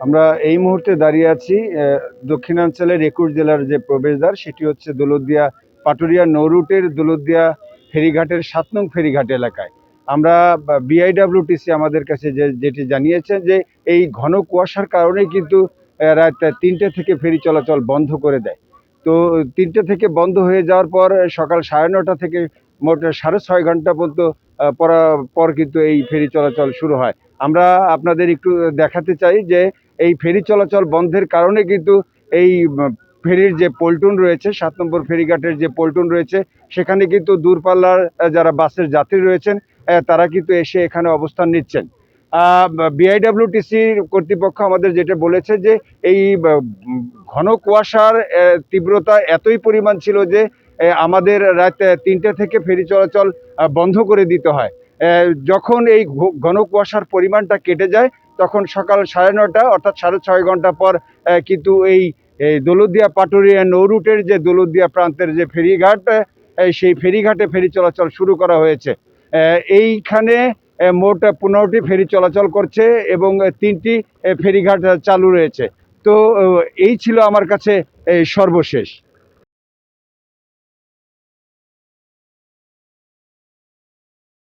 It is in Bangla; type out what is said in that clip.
আমরা এই মুহূর্তে দাঁড়িয়ে আছি দক্ষিণাঞ্চলের ২১ জেলার যে প্রবেশদ্বার সেটি হচ্ছে দৌলতদিয়া পাটুরিয়া নৌরুটের দৌলতদিয়া ফেরিঘাটের ৭ নং ফেরিঘাট এলাকায়। আমরা বিআইডব্লিউটিসি আমাদের কাছে যেটি জানিয়েছেন যে এই ঘন কুয়াশার কারণে কিন্তু রাত ৩টে থেকে ফেরি চলাচল বন্ধ করে দেয়। তো ৩টে থেকে বন্ধ হয়ে যাওয়ার পর সকাল ৯:৩০ থেকে মোট ৬.৫ ঘন্টা পর্যন্ত পর কিন্তু এই ফেরি চলাচল শুরু হয়। আমরা আপনাদের একটু দেখাতে চাই যে এই ফেরি চলাচল বন্ধের কারণে কিন্তু এই ফেরির যে পল্টন রয়েছে ৭ নম্বর ফেরিঘাটের যে পল্টন রয়েছে সেখানে কিন্তু দূরপাল্লার যারা বাসের যাত্রী রয়েছেন তারা কিন্তু এসে এখানে অবস্থান নিচ্ছেন। বিআইডব্লিউটিসির কর্তৃপক্ষ আমাদের যেটা বলেছে যে এই ঘন কুয়াশার তীব্রতা এতই পরিমাণ ছিল যে আমাদের রাত ৩টে থেকে ফেরি চলাচল বন্ধ করে দিতে হয়। যখন এই ঘন কুয়াশার পরিমাণটা কেটে যায় তখন সকাল ৯:৩০ অর্থাৎ ৬.৫ ঘন্টা পর কিন্তু এই দৌলতদিয়া পাটুরিয়া নৌরুটের যে দৌলতদিয়া প্রান্তের যে ফেরিঘাট সেই ফেরিঘাটে ফেরি চলাচল শুরু করা হয়েছে। এইখানে মোট ১৫টি ফেরি চলাচল করছে এবং ৩টি ফেরিঘাট চালু রয়েছে। তো এই ছিল আমার কাছে সর্বশেষ।